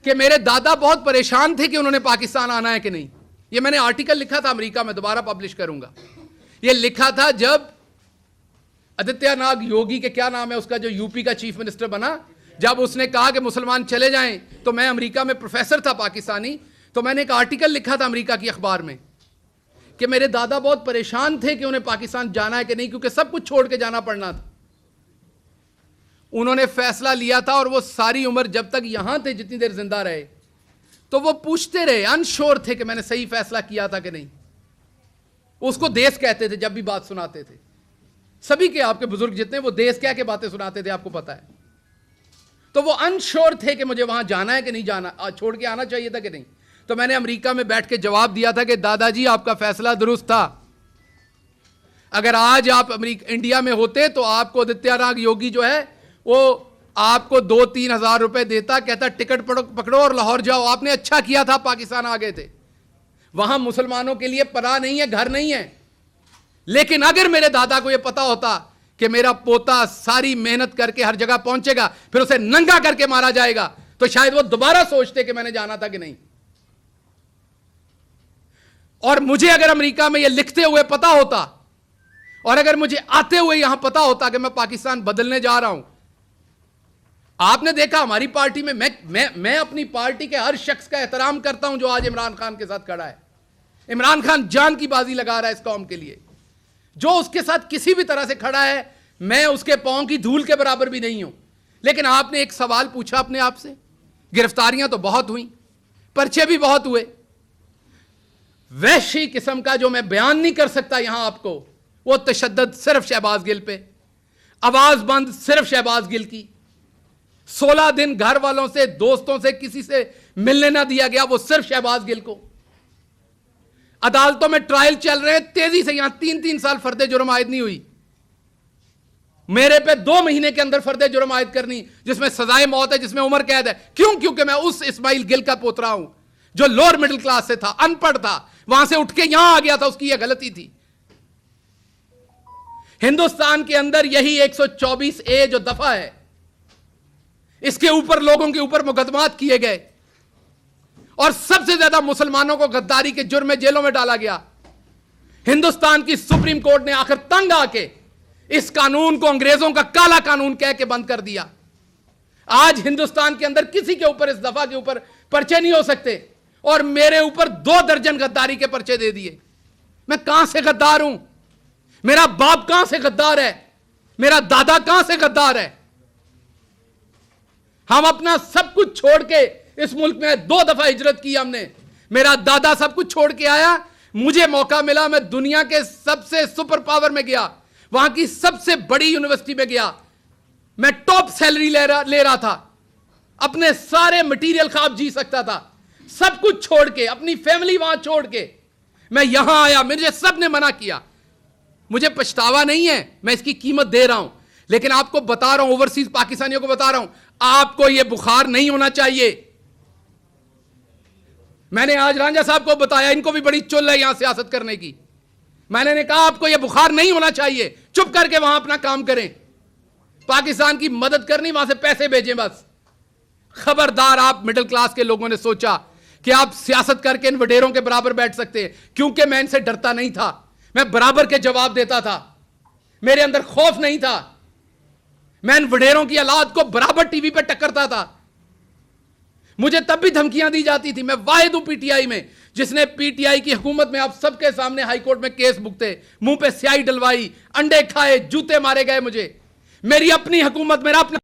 कि मेरे दादा बहुत परेशान थे कि उन्होंने पाकिस्तान आना है कि नहीं। ये मैंने आर्टिकल लिखा था अमेरिका में, दोबारा पब्लिश करूंगा। ये लिखा था जब आदित्यनाथ योगी के, क्या नाम है उसका, जो यूपी का चीफ मिनिस्टर बना, जब उसने कहा कि मुसलमान चले जाएं, तो मैं अमेरिका में प्रोफेसर था पाकिस्तानी, तो मैंने एक आर्टिकल लिखा था अमेरिका की अखबार में कि मेरे दादा बहुत परेशान थे कि उन्हें पाकिस्तान जाना है कि नहीं, क्योंकि सब कुछ छोड़ के जाना पड़ना था। उन्होंने फैसला लिया था और वो सारी उम्र जब तक यहां थे, जितनी देर जिंदा रहे, तो वो पूछते रहे, अनश्योर थे कि मैंने सही फैसला किया था कि नहीं। उसको देश कहते थे जब भी बात सुनाते थे। सभी के आपके बुजुर्ग जितने, वो देश क्या के बातें सुनाते थे, आपको पता है। तो वो अनश्योर थे कि मुझे वहां जाना है कि नहीं जाना, छोड़ के आना चाहिए था कि नहीं। तो मैंने अमेरिका में बैठ के जवाब दिया था कि दादाजी आपका फैसला दुरुस्त था। अगर आज आप इंडिया में होते तो आपको आदित्यनाथ योगी जो है वो आपको 2-3 हज़ार रुपए देता, कहता टिकट पकड़ो और लाहौर जाओ। आपने अच्छा किया था, पाकिस्तान आ गए थे। वहां मुसलमानों के लिए पनाह नहीं है, घर नहीं है। लेकिन अगर मेरे दादा को यह पता होता कि मेरा पोता सारी मेहनत करके हर जगह पहुंचेगा, फिर उसे नंगा करके मारा जाएगा, तो शायद वो दोबारा सोचते कि मैंने जाना था कि नहीं। और मुझे अगर अमेरिका में यह लिखते हुए पता होता, और अगर मुझे आते हुए यहां पता होता कि मैं पाकिस्तान बदलने जा रहा हूं। आपने देखा हमारी पार्टी में, मैं अपनी पार्टी के हर शख्स का एहतराम करता हूं जो आज इमरान खान के साथ खड़ा है। इमरान खान जान की बाजी लगा रहा है इस कौम के लिए। जो उसके साथ किसी भी तरह से खड़ा है, मैं उसके पांव की धूल के बराबर भी नहीं हूं। लेकिन आपने एक सवाल पूछा अपने आप से, गिरफ्तारियां तो बहुत हुई, पर्चे भी बहुत हुए। वैसी किस्म का जो मैं बयान नहीं कर सकता यहां आपको, वो तशद्दुद सिर्फ शहबाज गिल पे, आवाज बंद सिर्फ शहबाज गिल की, 16 दिन घर वालों से, दोस्तों से, किसी से मिलने ना दिया गया, वो सिर्फ शहबाज गिल को। अदालतों में ट्रायल चल रहे हैं तेजी से, यहां 3-3 साल फर्दे जुर्म आयद नहीं हुई। मेरे पे 2 महीने के अंदर फर्दे जुर्म आयद करनी, जिसमें सजाए मौत है, जिसमें उम्र कैद है। क्यों? क्योंकि मैं उस इस्माइल गिल का पोतरा हूं जो लोअर मिडिल क्लास से था, अनपढ़ था, वहां से उठ के यहां आ गया था। उसकी यह गलती थी। हिंदुस्तान के अंदर यही 124A जो दफा है, इसके ऊपर लोगों के ऊपर मुकदमात किए गए और सबसे ज्यादा मुसलमानों को गद्दारी के जुर्म में जेलों में डाला गया। हिंदुस्तान की सुप्रीम कोर्ट ने आखिर तंग आके इस कानून को अंग्रेजों का काला कानून कह के बंद कर दिया। आज हिंदुस्तान के अंदर किसी के ऊपर इस दफा के ऊपर पर्चे नहीं हो सकते, और मेरे ऊपर 2 दर्जन गद्दारी के पर्चे दे दिए। मैं कहां से गद्दार हूं? मेरा बाप कहां से गद्दार है? मेरा दादा कहां से गद्दार है? हम अपना सब कुछ छोड़ के इस मुल्क में 2 दफा हिजरत की हमने। मेरा दादा सब कुछ छोड़ के आया, मुझे मौका मिला, मैं दुनिया के सबसे सुपर पावर में गया, वहां की सबसे बड़ी यूनिवर्सिटी में गया, मैं टॉप सैलरी ले रहा था, अपने सारे मटेरियल ख्वाब जी सकता था। सब कुछ छोड़ के, अपनी फैमिली वहां छोड़ के मैं यहां आया। मुझे सब ने मना किया, मुझे पछतावा नहीं है, मैं इसकी कीमत दे रहा हूं। लेकिन आपको बता रहा हूं, ओवरसीज पाकिस्तानियों को बता रहा हूं, आपको यह बुखार नहीं होना चाहिए। मैंने आज रांझा साहब को बताया, इनको भी बड़ी चुल है यहां सियासत करने की। मैंने कहा आपको यह बुखार नहीं होना चाहिए, चुप करके वहां अपना काम करें, पाकिस्तान की मदद करनी, वहां से पैसे भेजें बस। खबरदार, आप मिडिल क्लास के लोगों ने सोचा कि आप सियासत करके इन वडेरों के बराबर बैठ सकते हैं। क्योंकि मैं इनसे डरता नहीं था, मैं बराबर के जवाब देता था, मेरे अंदर खौफ नहीं था। मैं इन वडेरों की औलाद को बराबर टीवी पे टक्करता था। मुझे तब भी धमकियां दी जाती थी। मैं वाहिद हूं पीटीआई में जिसने पीटीआई की हुकूमत में आप सबके सामने हाईकोर्ट में केस भुगते, मुंह पे स्याही डलवाई, अंडे खाए, जूते मारे गए मुझे। मेरी अपनी हुकूमत, मेरा अपना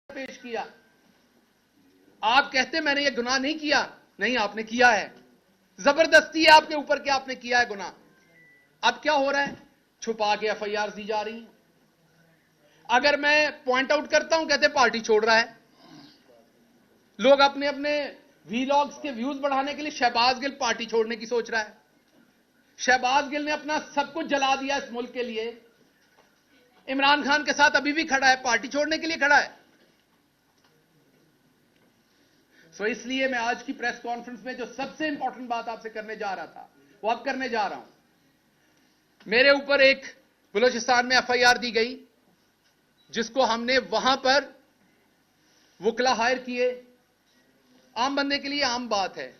पेश किया। आप कहते मैंने ये गुनाह नहीं किया, नहीं आपने किया है। जबरदस्ती है आपके ऊपर कि आपने किया है गुनाह। अब क्या हो रहा है? छुपा के एफआईआर दी जा रही है। अगर मैं पॉइंट आउट करता हूं कहते पार्टी छोड़ रहा है। लोग अपने अपने वीलॉग्स के व्यूज बढ़ाने के लिए शहबाज गिल पार्टी छोड़ने की सोच रहा है। शहबाज गिल ने अपना सब कुछ जला दिया इस मुल्क के लिए, इमरान खान के साथ अभी भी खड़ा है, पार्टी छोड़ने के लिए खड़ा है। सो इसलिए मैं आज की प्रेस कॉन्फ्रेंस में जो सबसे इंपॉर्टेंट बात आपसे करने जा रहा था वो अब करने जा रहा हूं। मेरे ऊपर एक बलूचिस्तान में एफआईआर दी गई, जिसको हमने वहां पर वुकला हायर किए। आम बंदे के लिए आम बात है,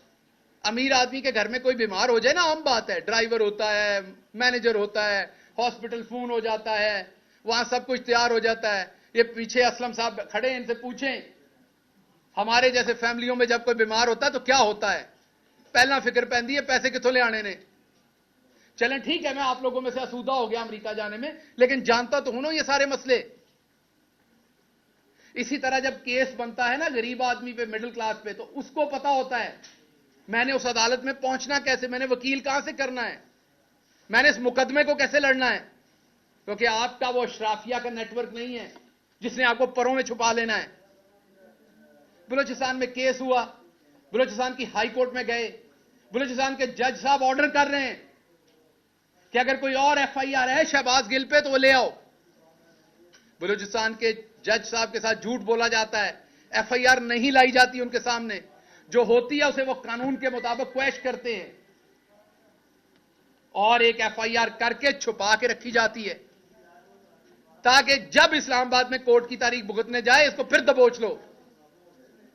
अमीर आदमी के घर में कोई बीमार हो जाए ना, आम बात है, ड्राइवर होता है, मैनेजर होता है, हॉस्पिटल फोन हो जाता है, वहां सब कुछ तैयार हो जाता है। ये पीछे असलम साहब खड़े हैं, इनसे पूछें हमारे जैसे फैमिलियों में जब कोई बीमार होता है तो क्या होता है, पहला फिक्र पैंदी है पैसे कितों ले आने ने। चलें ठीक है, मैं आप लोगों में से आसूदा हो गया अमेरिका जाने में, लेकिन जानता तो हूं ना ये सारे मसले। इसी तरह जब केस बनता है ना गरीब आदमी पे, मिडिल क्लास पे, तो उसको पता होता है मैंने उस अदालत में पहुंचना कैसे, मैंने वकील कहां से करना है, मैंने इस मुकदमे को कैसे लड़ना है। क्योंकि आपका वो अशराफिया का नेटवर्क नहीं है जिसने आपको परों में छुपा लेना है। बलूचिस्तान में केस हुआ, बलूचिस्तान की हाई कोर्ट में गए, बलूचिस्तान के जज साहब ऑर्डर कर रहे हैं कि अगर कोई और एफआईआर है शहबाज गिल पे तो वो ले आओ। बलूचिस्तान के जज साहब के साथ झूठ बोला जाता है, एफआईआर नहीं लाई जाती उनके सामने, जो होती है उसे वो कानून के मुताबिक क्वैश करते हैं और एक एफआईआर करके छुपा के रखी जाती है ताकि जब इस्लामाबाद में कोर्ट की तारीख भुगतने जाए इसको फिर दबोच लो।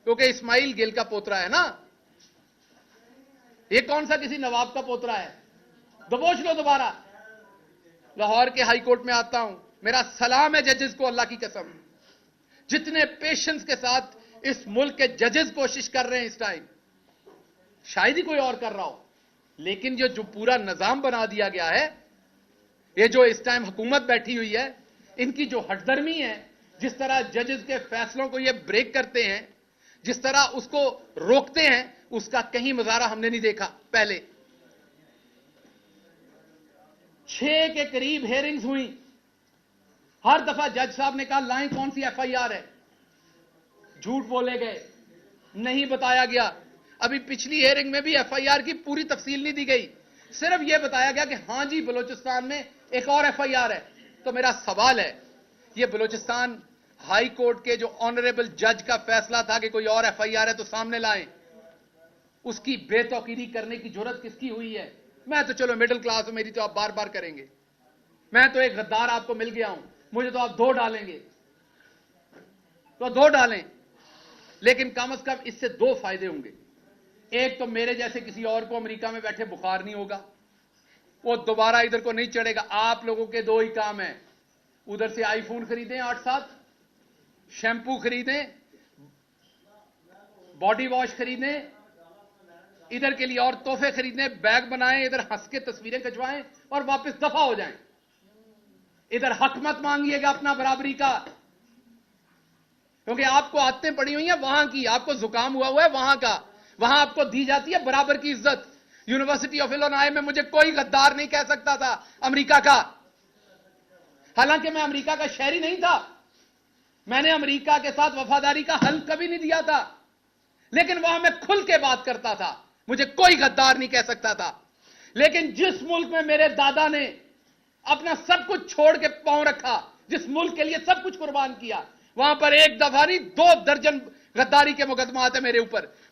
क्योंकि इस्माइल गिल का पोतरा है ना, ये कौन सा किसी नवाब का पोतरा है, दबोच लो दोबारा। लाहौर के हाई कोर्ट में आता हूं, मेरा सलाम है जजेस को, अल्लाह की कसम, जितने पेशेंस के साथ इस मुल्क के जजेस कोशिश कर रहे हैं इस टाइम, शायद ही कोई और कर रहा हो। लेकिन जो पूरा निजाम बना दिया गया है, ये जो इस टाइम हुकूमत बैठी हुई है, इनकी जो हटदर्मी है, जिस तरह जजेस के फैसलों को ये ब्रेक करते हैं, जिस तरह उसको रोकते हैं, उसका कहीं मुजाहरा हमने नहीं देखा पहले। 6 के करीब हेयरिंग्स हुई, हर दफा जज साहब ने कहा लाएं कौन सी एफआईआर है, झूठ बोले गए, नहीं बताया गया। अभी पिछली हेयरिंग में भी एफआईआर की पूरी तफसील नहीं दी गई, सिर्फ यह बताया गया कि हां जी बलूचिस्तान में एक और एफआईआर है। तो मेरा सवाल है, यह बलूचिस्तान हाई कोर्ट के जो ऑनरेबल जज का फैसला था कि कोई और एफआईआर है तो सामने लाएं, उसकी बेतौकीरी करने की जरूरत किसकी हुई है? मैं तो चलो मिडिल क्लास हूं, मेरी तो आप बार बार करेंगे, मैं तो एक गद्दार आपको मिल गया हूं, मुझे तो आप 2 डालेंगे तो 2 डालें, लेकिन कम से कम इससे 2 फायदे होंगे। एक तो मेरे जैसे किसी और को अमेरिका में बैठे बुखार नहीं होगा, वो दोबारा इधर को नहीं चढ़ेगा। आप लोगों के 2 ही काम है, उधर से आईफोन खरीदें 8-7, शैम्पू खरीदें, बॉडी वॉश खरीदें, इधर के लिए और तोहफे खरीदें, बैग बनाएं, इधर हंस के तस्वीरें खिंचवाएं और वापस दफा हो जाएं। इधर हक मत मांगिएगा अपना बराबरी का, क्योंकि आपको आदतें पड़ी हुई हैं वहां की, आपको जुकाम हुआ है वहां का, वहां आपको दी जाती है बराबर की इज्जत। यूनिवर्सिटी ऑफ इलिनॉय में मुझे कोई गद्दार नहीं कह सकता था अमेरिका का, हालांकि मैं अमेरिका का शहरी नहीं था, मैंने अमेरिका के साथ वफादारी का हल कभी नहीं दिया था, लेकिन वहां मैं खुल के बात करता था, मुझे कोई गद्दार नहीं कह सकता था। लेकिन जिस मुल्क में मेरे दादा ने अपना सब कुछ छोड़ के पांव रखा, जिस मुल्क के लिए सब कुछ कुर्बान किया, वहां पर 1 दफा नहीं 2 दर्जन गद्दारी के मुकदमा आते मेरे ऊपर।